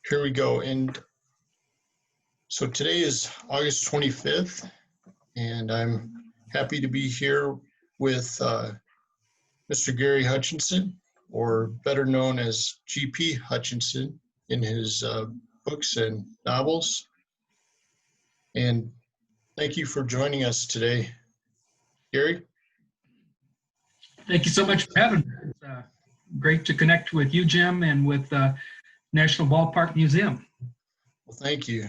Here we go. And so today is August 25th, and I'm happy to be here with Mr. Gary Hutchison, or better known as G.P. Hutchinson in his books and novels. And thank you for joining us today, Gary. Thank you so much for having me. It's great to connect with you, Jim, and with National Ballpark Museum. Well, thank you.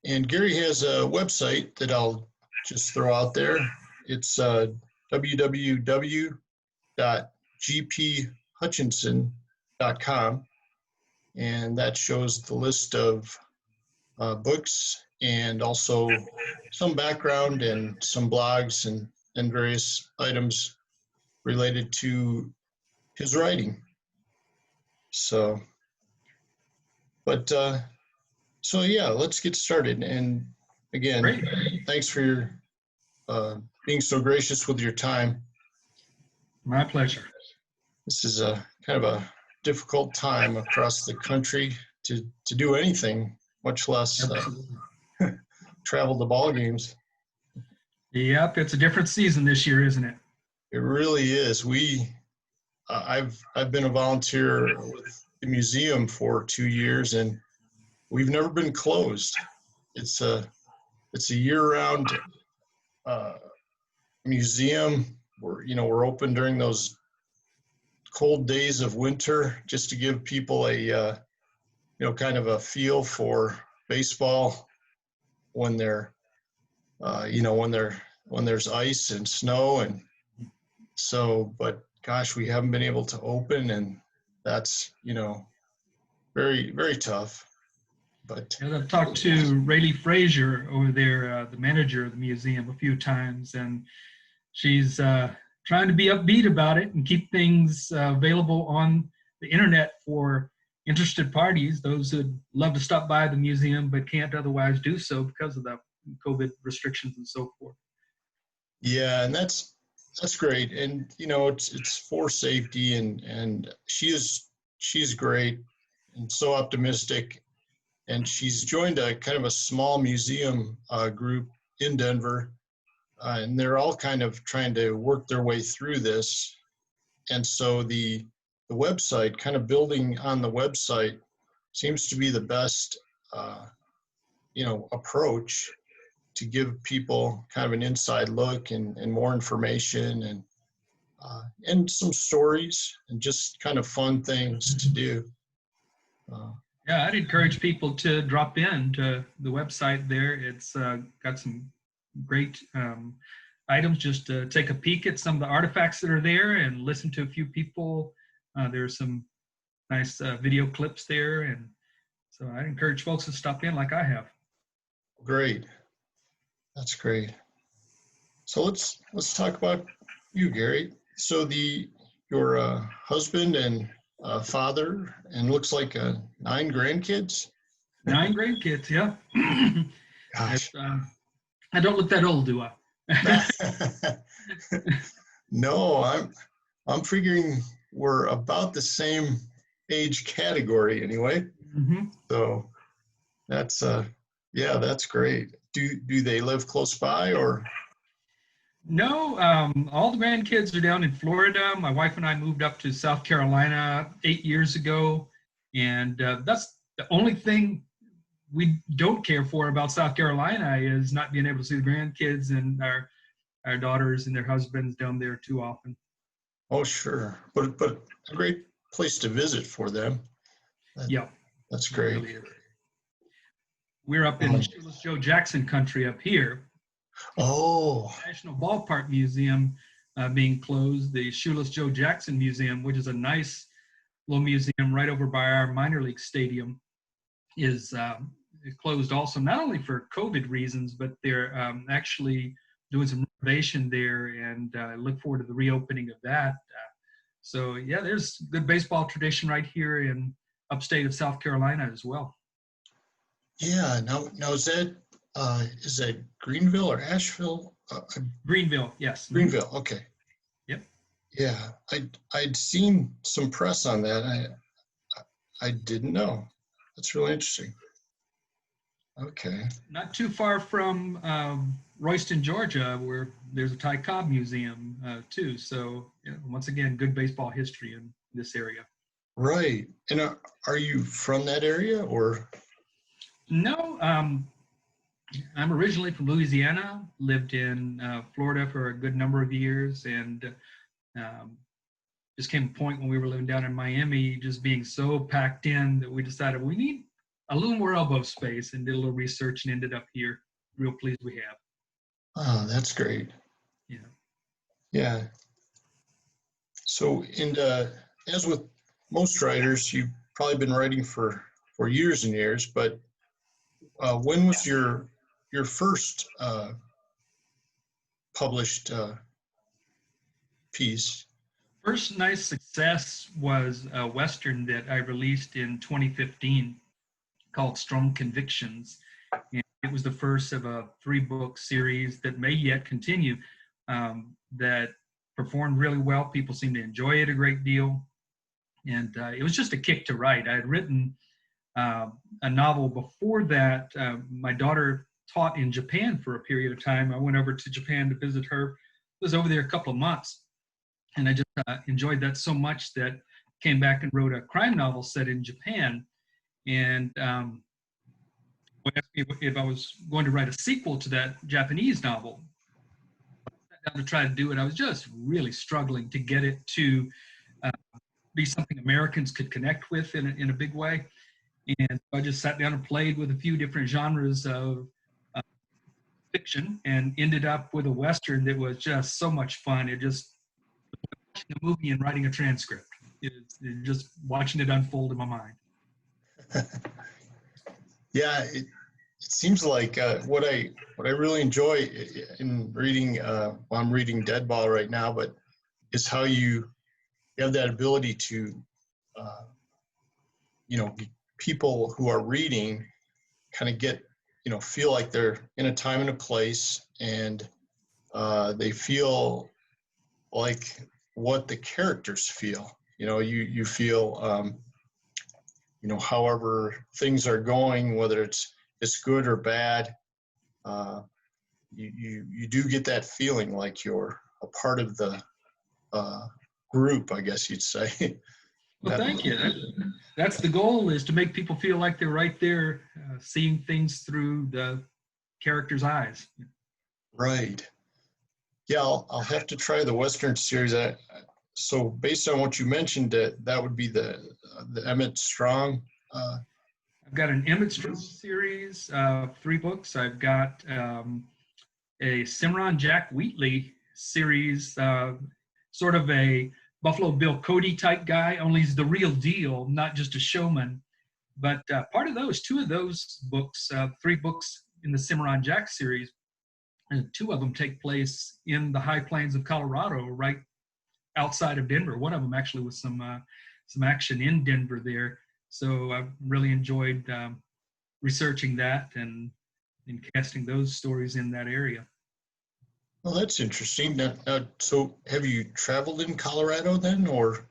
And Gary has a website that I'll just throw out there. It's www.gphutchinson.com, and that shows the list of books and also some background and some blogs and various items related to his writing. So yeah, let's get started. And again, Great. Thanks for your being so gracious with your time. My pleasure. This is a kind of a difficult time across the country to do anything, much less travel to ball games. Yep, it's a different season this year, isn't it? It really is. I've been a volunteer with the museum for 2 years, and we've never been closed. It's a year-round museum. We're open during those cold days of winter, just to give people a kind of a feel for baseball when there's ice and snow. And so, but gosh, we haven't been able to open, and that's very, very tough. But I've talked to Rayleigh Frazier over there, the manager of the museum, a few times, and she's trying to be upbeat about it and keep things available on the internet for interested parties, those who'd love to stop by the museum but can't otherwise do so because of the COVID restrictions and so forth. Yeah, and that's great. And it's for safety, and she's great and so optimistic. And she's joined a kind of a small museum group in Denver, and they're all kind of trying to work their way through this. And so the website, kind of building on the website, seems to be the best approach to give people kind of an inside look and more information and some stories and just kind of fun things to do. Yeah, I'd encourage people to drop in to the website there. It's got some great items. Just to take a peek at some of the artifacts that are there and listen to a few people. There's some nice video clips there, and so I encourage folks to stop in like I have. Great, that's great. So let's talk about you, Gary. So your husband and father, and looks like 9 grandkids. 9 grandkids, yeah. Gosh. I don't look that old, do I? No, I'm figuring we're about the same age category anyway. Mm-hmm. So that's that's great. Do they live close by, or? No, all the grandkids are down in Florida. My wife and I moved up to South Carolina 8 years ago, and that's the only thing we don't care for about South Carolina is not being able to see the grandkids and our daughters and their husbands down there too often. Oh, sure, but a great place to visit for them. Yeah, that's great. Really, we're up in Shoeless Joe Jackson country up here. Oh, National Ballpark Museum being closed. The Shoeless Joe Jackson Museum, which is a nice little museum right over by our minor league stadium, is closed also, not only for COVID reasons, but they're actually doing some renovation there, and I look forward to the reopening of that. So yeah, there's good baseball tradition right here in upstate of South Carolina as well. Yeah, now is that Greenville or Asheville? Greenville, yes. Greenville, okay. Yep. Yeah, I'd seen some press on that. I didn't know. That's really interesting. Okay. Not too far from Royston, Georgia, where there's a Ty Cobb Museum too. So once again, good baseball history in this area. Right. And are you from that area or? No, I'm originally from Louisiana, lived in Florida for a good number of years, and just came a point when we were living down in Miami, just being so packed in that we decided we need a little more elbow space, and did a little research and ended up here. Real pleased we have. Oh, that's great. Yeah. Yeah. So, and as with most writers, you've probably been writing for years and years, but when was your first published piece? First nice success was a Western that I released in 2015 called Strong Convictions. And it was the first of a 3-book series that may yet continue, that performed really well. People seemed to enjoy it a great deal. And it was just a kick to write. I had written a novel before that. My daughter taught in Japan for a period of time. I went over to Japan to visit her. I was over there a couple of months. And I just enjoyed that so much that came back and wrote a crime novel set in Japan. And asked me if I was going to write a sequel to that Japanese novel. I sat down to try to do it. I was just really struggling to get it to be something Americans could connect with in a big way. And I just sat down and played with a few different genres of fiction and ended up with a Western that was just so much fun. It just, watching a movie and writing a transcript. It's just watching it unfold in my mind. Yeah, it seems like what I really enjoy in reading. I'm reading Deadball right now, but is how you have that ability to, people who are reading kind of get, feel like they're in a time and a place, and they feel like what the characters feel. You feel, however things are going, whether it's good or bad, you do get that feeling like you're a part of the group, I guess you'd say. Well, thank you. That's the goal, is to make people feel like they're right there, seeing things through the character's eyes. Right. Yeah, I'll have to try the Western series. So based on what you mentioned, that would be the Emmett Strong. I've got an Emmett Strong series, 3 books. I've got a Cimarron Jack Wheatley series, sort of a Buffalo Bill Cody type guy, only he's the real deal, not just a showman. But part of those, 2 of those books, 3 books in the Cimarron Jack series, and 2 of them take place in the high plains of Colorado, right outside of Denver. One of them actually with some action in Denver there. So I've really enjoyed researching that and casting those stories in that area. Well, that's interesting. So have you traveled in Colorado then, or?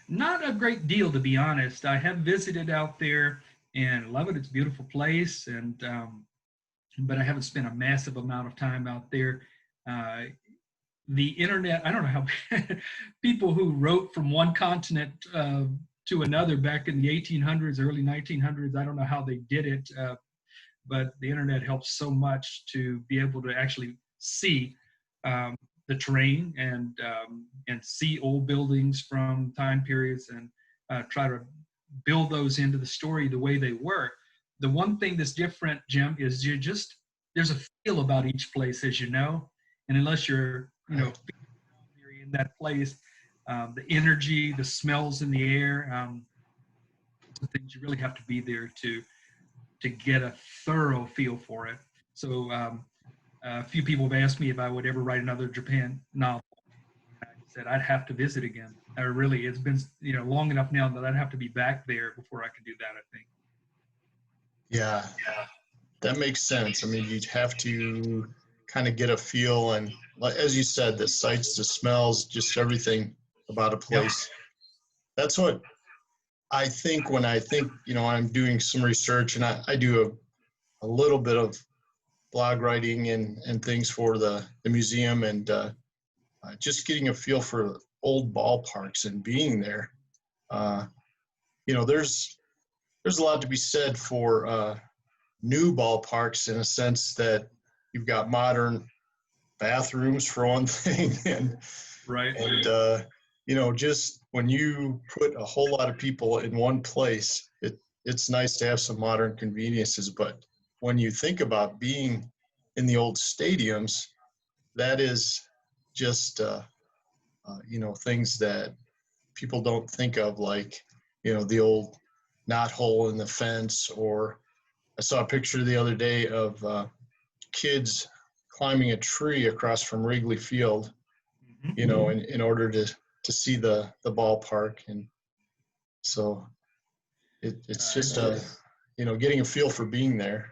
Not a great deal, to be honest. I have visited out there and love it. It's a beautiful place, and but I haven't spent a massive amount of time out there. The internet, I don't know how people who wrote from one continent to another back in the 1800s, early 1900s, I don't know how they did it, but the internet helps so much to be able to actually see the terrain and see old buildings from time periods and try to build those into the story the way they were. The one thing that's different, Jim, is there's a feel about each place, as you know, and unless you're in that place, the energy, the smells in the air, the things you really have to be there to get a thorough feel for it. So a few people have asked me if I would ever write another Japan novel. I said I'd have to visit again. It's been long enough now that I'd have to be back there before I could do that, I think. Yeah, that makes sense. I mean, you'd have to kind of get a feel, and as you said, the sights, the smells, just everything about a place. That's what I think when I'm doing some research, and I do a little bit of blog writing and things for the museum, and just getting a feel for old ballparks and being there. Uh, there's a lot to be said for new ballparks in a sense that you've got modern bathrooms for one thing, and Right. just when you put a whole lot of people in one place, it's nice to have some modern conveniences. But when you think about being in the old stadiums, that is just things that people don't think of, like the old knot hole in the fence. Or I saw a picture the other day of kids climbing a tree across from Wrigley Field, in order to see the ballpark. And so it's just getting a feel for being there.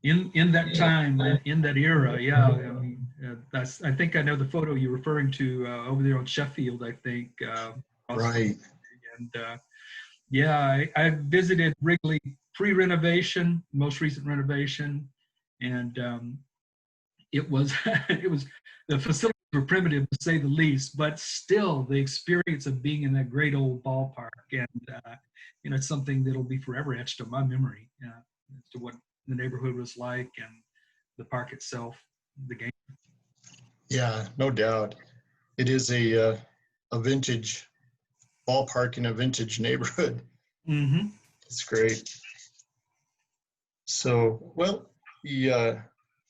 In that time, in that era, yeah. I mean, I think I know the photo you're referring to over there on Sheffield, I think. Right. And yeah, I visited Wrigley pre-renovation, most recent renovation, and it was the facilities were primitive to say the least, but still the experience of being in that great old ballpark, and it's something that'll be forever etched in my memory as to what the neighborhood was like and the park itself, the game. Yeah, no doubt. It is a vintage ballpark in a vintage neighborhood. Mm-hmm. It's great. So, well,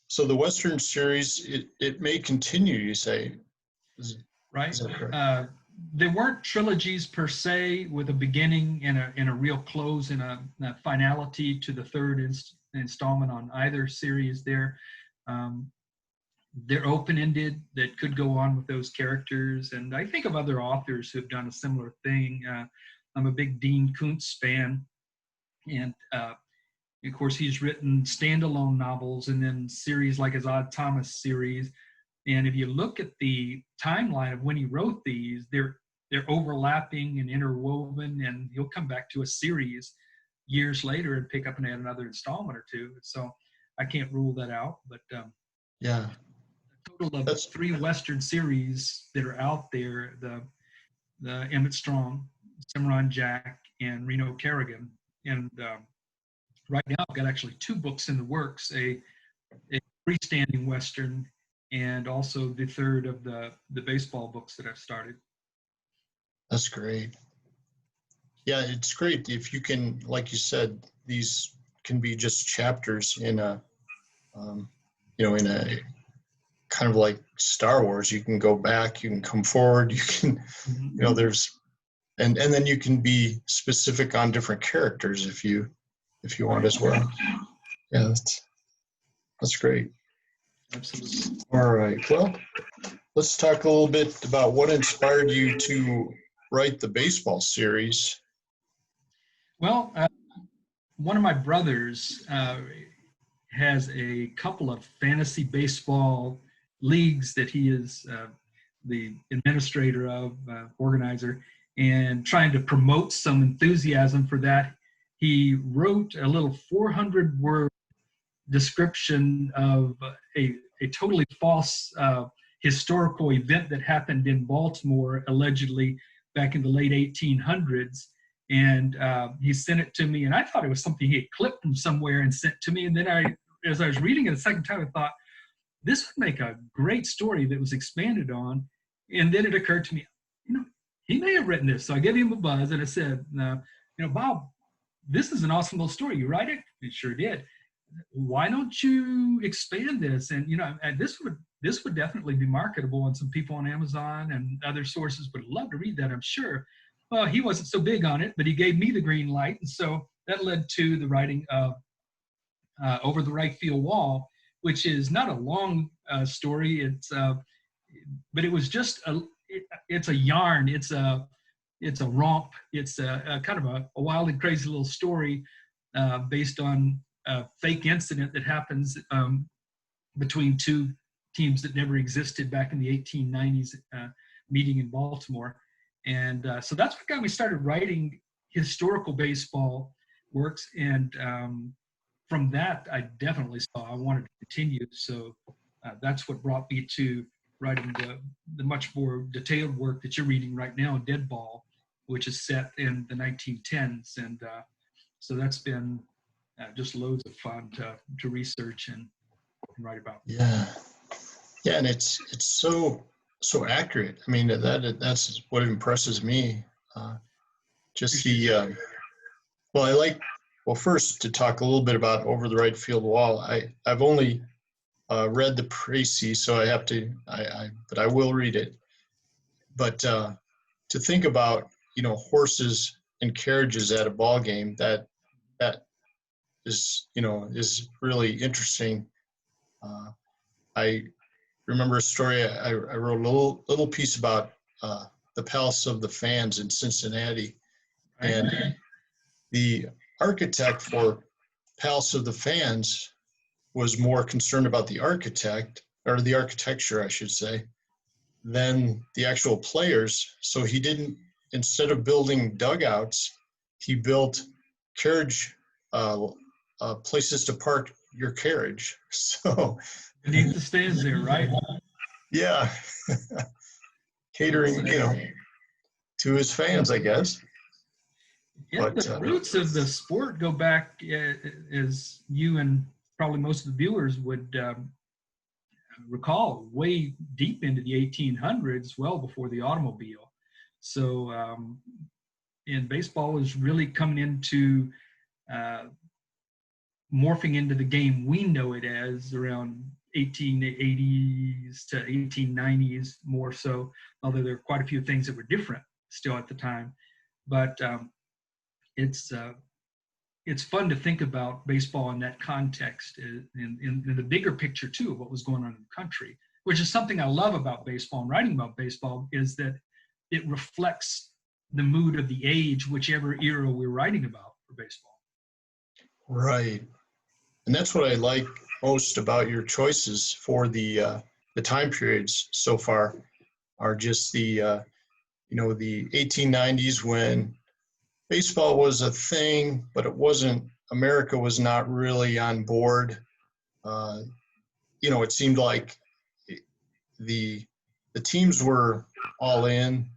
so the Western Series, it may continue, you say. Right. Is that correct? They weren't trilogies per se, with a beginning and a real close and a finality to the third installment on either series. They're open-ended, that could go on with those characters. And I think of other authors who have done a similar thing. I'm a big Dean Koontz fan, and of course he's written standalone novels and then series like his Odd Thomas series. And if you look at the timeline of when he wrote these, they're overlapping and interwoven, and he'll come back to a series years later and pick up and add another installment or two. So I can't rule that out. But yeah, a total of 3 Western series that are out there: the Emmett Strong, Cimarron Jack, and Reno Kerrigan. And right now I've got actually 2 books in the works: a freestanding Western, and also the third of the baseball books that I've started. That's great. Yeah, it's great if you can, like you said, these can be just chapters in a, in a kind of like Star Wars. You can go back, you can come forward, you can, there's, and then you can be specific on different characters if you want as well. Yeah, that's great. Absolutely. All right. Well, let's talk a little bit about what inspired you to write the baseball series. Well, one of my brothers has a couple of fantasy baseball leagues that he is the administrator of, organizer, and trying to promote some enthusiasm for that. He wrote a little 400-word description of a totally false historical event that happened in Baltimore, allegedly back in the late 1800s. And he sent it to me, and I thought it was something he had clipped from somewhere and sent to me. And then as I was reading it a second time, I thought, this would make a great story that was expanded on. And then it occurred to me, he may have written this. So I gave him a buzz and I said, Bob, this is an awesome little story. You write it? He sure did. Why don't you expand this? And and this would definitely be marketable, and some people on Amazon and other sources would love to read that, I'm sure. Well, he wasn't so big on it, but he gave me the green light, and so that led to the writing of Over the Right Field Wall, which is not a long story. But it was just it's a yarn. It's a romp. It's a kind of a wild and crazy little story based on a fake incident that happens between 2 teams that never existed back in the 1890s, meeting in Baltimore. And so that's what got me started writing historical baseball works, and from that, I definitely saw I wanted to continue. So that's what brought me to writing the much more detailed work that you're reading right now, Dead Ball, which is set in the 1910s. And so that's been just loads of fun to research and write about. Yeah. Yeah, and it's so accurate. I mean, that's what impresses me. Just well, I like, well, first to talk a little bit about Over the Right Field Wall. I've only read the précis, so I have to, but I will read it. But to think about, horses and carriages at a ball game, that is, is really interesting. I remember a story. I wrote a little piece about the Palace of the Fans in Cincinnati, and the architect for Palace of the Fans was more concerned about the architect, or the architecture, I should say, than the actual players. So he didn't, instead of building dugouts, he built carriage places to park your carriage. So Beneath the stands there, right? yeah, catering, to his fans, I guess. Yeah, But, the roots of the sport go back, as you and probably most of the viewers would recall, way deep into the 1800s, well before the automobile. So, and baseball is really coming into morphing into the game we know it as around 1880s to 1890s, more so, although there are quite a few things that were different still at the time. But it's fun to think about baseball in that context, in the bigger picture too of what was going on in the country, which is something I love about baseball and writing about baseball, is that it reflects the mood of the age, whichever era we're writing about for baseball. right. And that's what I like most about your choices for the time periods so far, are just the 1890s, when baseball was a thing, but it wasn't. America was not really on board. It seemed like the teams were all in.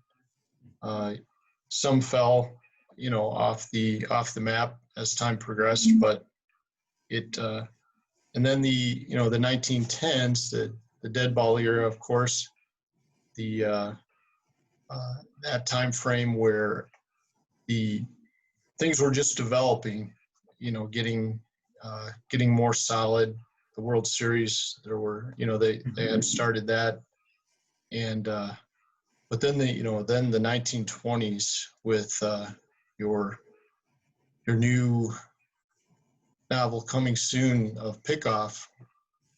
Some fell, off the map as time progressed, but it. And then the 1910s, the dead ball era, of course, the that time frame where the things were just developing, getting more solid. The World Series, there were, they had started that, and but then the 1920s with your new novel coming soon of Pickoff,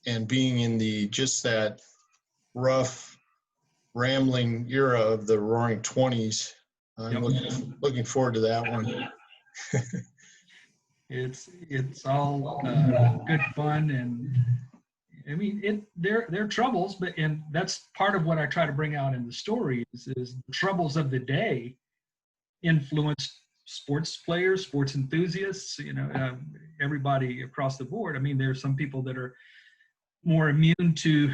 and being in just that rough, rambling era of the Roaring '20s. I'm looking forward to that one. It's all good fun, and I mean there are troubles, and that's part of what I try to bring out in the story is the troubles of the day influenced sports players, sports enthusiasts, everybody across the board. I mean, there are some people that are more immune to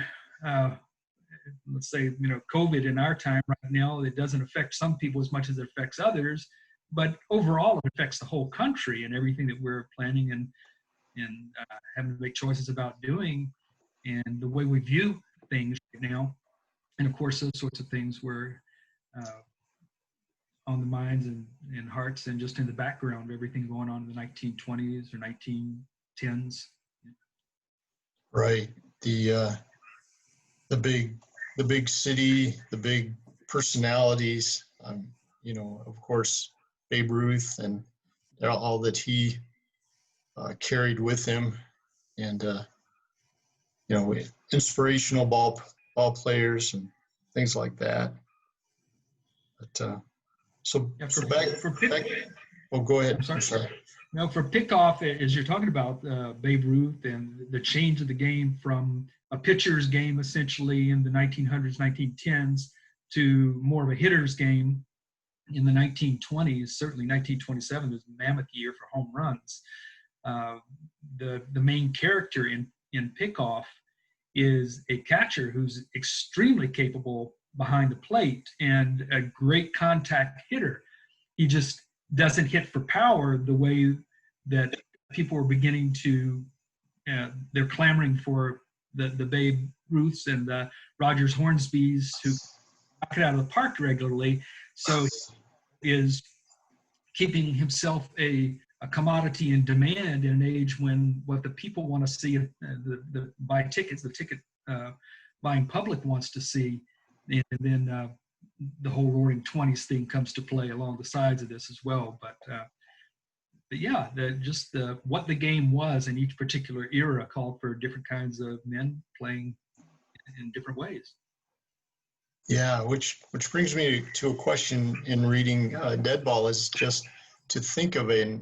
let's say, COVID in our time right now. It doesn't affect some people as much as it affects others, but overall it affects the whole country and everything that we're planning and having to make choices about doing, and the way we view things right now. And of course, those sorts of things were on the minds and hearts and just in the background of everything going on in the 1920s or 1910s. Right. The big city, the big personalities, of course, Babe Ruth and all that he carried with him, and inspirational ball players and things like that. But oh, go ahead. I'm sorry. Now, for Pickoff, as you're talking about Babe Ruth and the change of the game from a pitcher's game essentially in the 1900s, 1910s to more of a hitter's game in the 1920s, certainly 1927 was a mammoth year for home runs. The main character in Pickoff is a catcher who's extremely capable behind the plate and a great contact hitter. He just doesn't hit for power the way that people are beginning to, they're clamoring for the Babe Ruths and the Rogers Hornsbys who knock it out of the park regularly. So he is keeping himself a commodity in demand in an age when what the people want to see, the buy tickets, the ticket buying public wants to see, and then the whole Roaring Twenties thing comes to play along the sides of this as well. But yeah, what the game was in each particular era called for different kinds of men playing in different ways. Yeah, which brings me to a question in reading Dead Ball, is just to think of a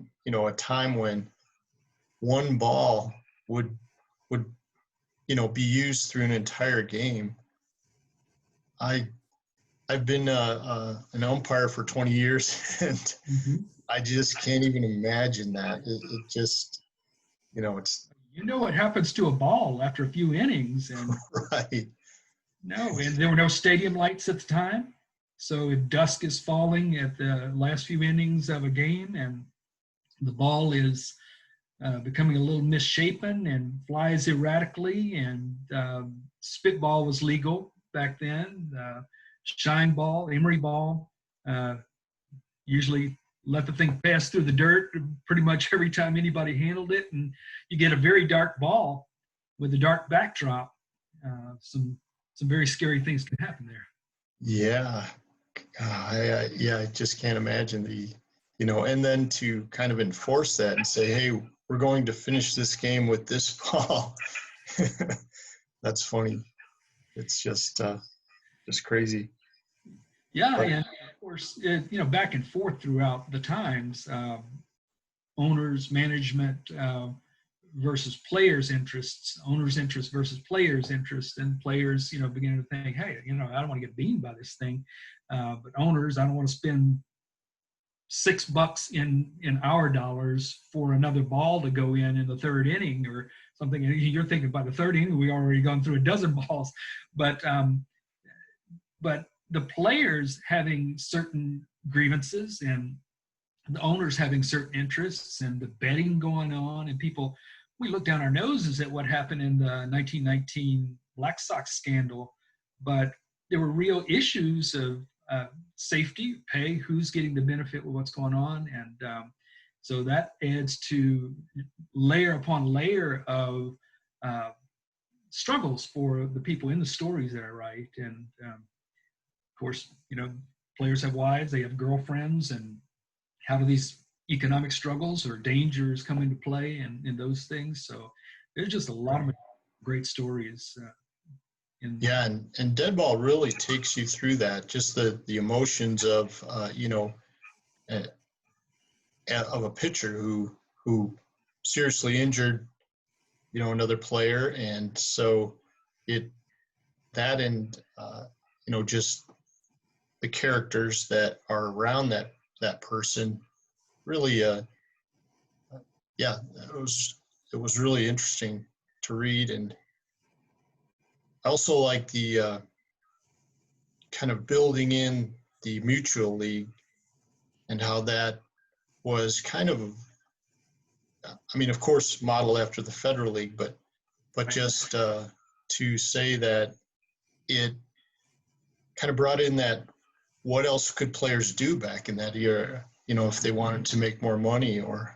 time when one ball would be used through an entire game. I've been an umpire for 20 years, and I just can't even imagine that. It just, it's. What happens to a ball after a few innings, and right. No, and there were no stadium lights at the time. So if dusk is falling at the last few innings of a game and the ball is becoming a little misshapen and flies erratically, and spitball was legal back then, shine ball, emery ball, usually let the thing pass through the dirt pretty much every time anybody handled it, and you get a very dark ball with a dark backdrop. Some very scary things can happen there. Yeah. I just can't imagine and then to kind of enforce that and say, hey, we're going to finish this game with this ball. That's funny. It's just crazy. Yeah. But, and of course, back and forth throughout the times, owners, management, versus players' interests, owners' interests versus players' interests, and players, beginning to think, hey, I don't want to get beamed by this thing, but owners, I don't want to spend $6 in our dollars for another ball to go in the third inning or something. And you're thinking by the third inning, we already gone through a dozen balls, but the players having certain grievances and the owners having certain interests and the betting going on, and people. We look down our noses at what happened in the 1919 Black Sox scandal, but there were real issues of safety, pay, who's getting the benefit with what's going on. And so that adds to layer upon layer of struggles for the people in the stories that I write. And of course, players have wives, they have girlfriends, and how do these economic struggles or dangers come into play and those things. So there's just a lot of great stories. And Dead Ball really takes you through that, just the emotions of, of a pitcher who seriously injured, another player. And so just the characters that are around that person really, it was really interesting to read. And I also like the kind of building in the mutual league and how that was kind of, of course, modeled after the Federal League, but just to say that it kind of brought in that what else could players do back in that era, if they wanted to make more money or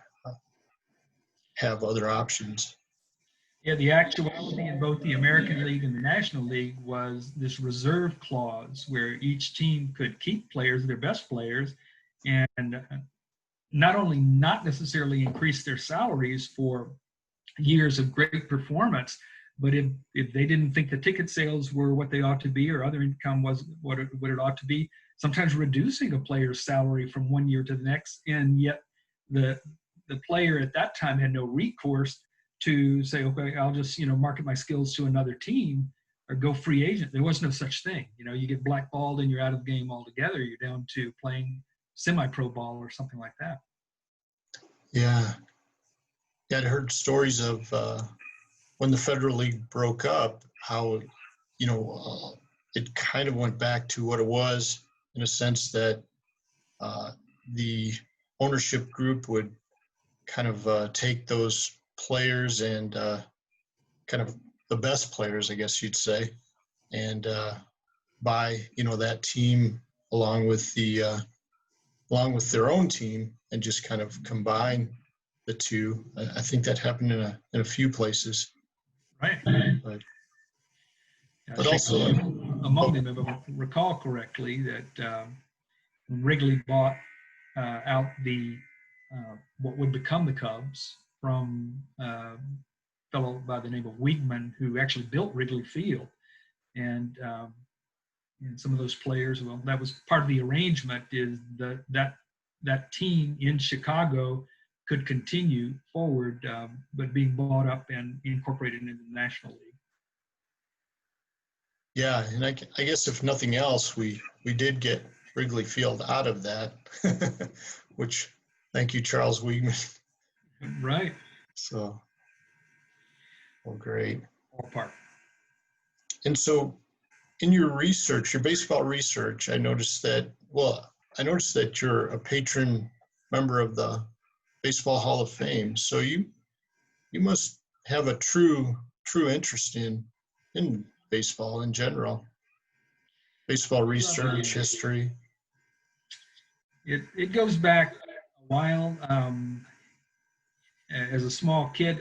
have other options. Yeah, the actuality in both the American League and the National League was this reserve clause where each team could keep players, their best players, and not only not necessarily increase their salaries for years of great performance, but if they didn't think the ticket sales were what they ought to be or other income was what it ought to be, sometimes reducing a player's salary from one year to the next, and yet the player at that time had no recourse to say, okay, I'll just market my skills to another team or go free agent. There was no such thing. You get blackballed and you're out of the game altogether. You're down to playing semi-pro ball or something like that. Yeah. Yeah, I'd heard stories of when the Federal League broke up, how, it kind of went back to what it was in a sense that the ownership group would kind of take those players and kind of the best players, I guess you'd say, and buy, that team along with their own team and just kind of combine the two. I think that happened in a few places. Right. But, Yeah, but also, among them, if I recall correctly, that when Wrigley bought out the what would become the Cubs from a fellow by the name of Wiegman, who actually built Wrigley Field, and some of those players, well, that was part of the arrangement, is that team in Chicago could continue forward, but being bought up and incorporated into the National League. yeah, and I guess if nothing else, we did get Wrigley Field out of that, which, thank you, Charles Wiegman. Right. So, well, great. Ballpark. And so, in your research, your baseball research, I noticed that you're a patron member of the Baseball Hall of Fame. So you must have a true interest in baseball in general. Baseball research, history. It goes back a while. As a small kid,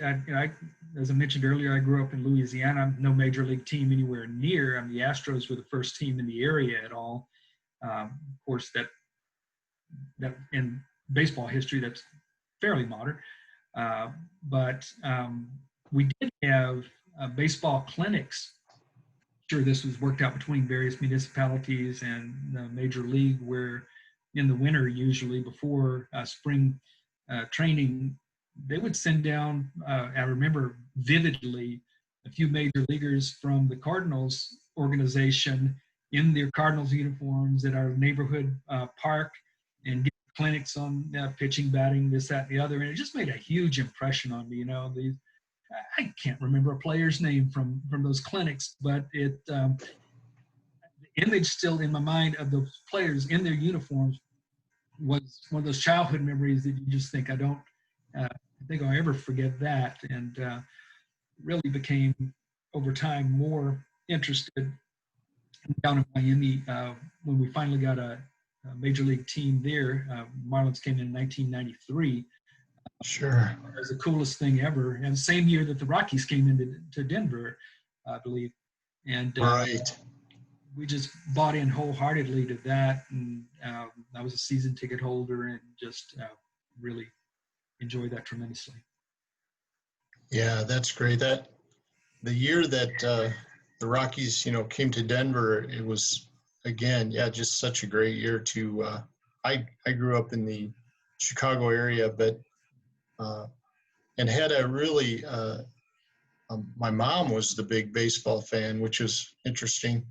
as I mentioned earlier, I grew up in Louisiana. No major league team anywhere near. The Astros were the first team in the area at all. Of course, that in baseball history, that's fairly modern. But we did have baseball clinics. Sure, this was worked out between various municipalities and the major league, where in the winter, usually before spring training, they would send down, I remember vividly, a few major leaguers from the Cardinals organization in their Cardinals uniforms at our neighborhood park and give clinics on pitching, batting, this, that, and the other. And it just made a huge impression on me. I can't remember a player's name from those clinics, but the image still in my mind of those players in their uniforms was one of those childhood memories that you just think, I think I'll ever forget that. And really became, over time, more interested down in Miami when we finally got a major league team there. Marlins came in 1993. Sure. It was the coolest thing ever. And the same year that the Rockies came into Denver, I believe. And right. We just bought in wholeheartedly to that. And I was a season ticket holder and just really enjoyed that tremendously. Yeah, that's great. That the year that the Rockies, came to Denver, it was, again, just such a great year to. I grew up in the Chicago area, but and had a really. My mom was the big baseball fan, which was interesting.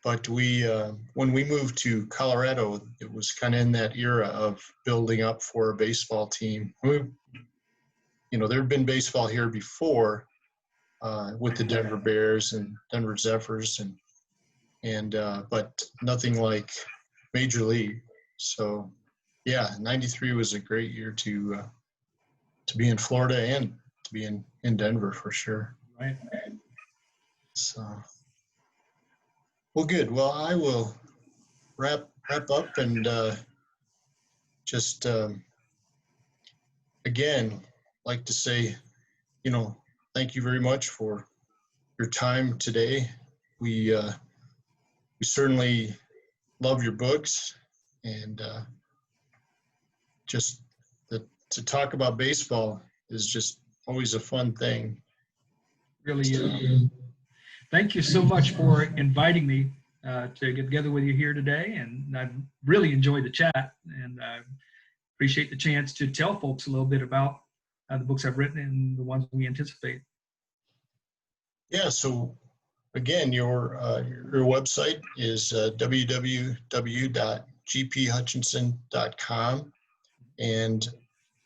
But when we moved to Colorado, it was kind of in that era of building up for a baseball team. There had been baseball here before with the Denver Bears and Denver Zephyrs, and but nothing like Major League. So, yeah, '93 was a great year to be in Florida and to be in Denver for sure. Right. So, well, good. Well, I will wrap up and just again like to say, thank you very much for your time today. We certainly love your books, and just to talk about baseball is just always a fun thing. Really, thank you so much for inviting me to get together with you here today. And I really enjoyed the chat, and I appreciate the chance to tell folks a little bit about the books I've written and the ones we anticipate. Yeah, so again, your website is www.jhutchinson, gphutchinson.com. And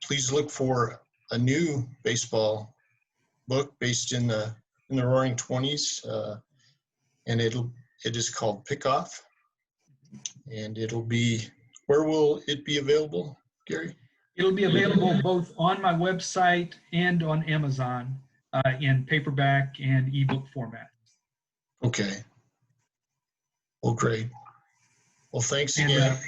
please look for a new baseball book based in the Roaring '20s, and it is called Pickoff, and where will it be available, Gary? It'll be available both on my website and on Amazon in paperback and ebook format. Okay. Well, great. Well, thanks And again.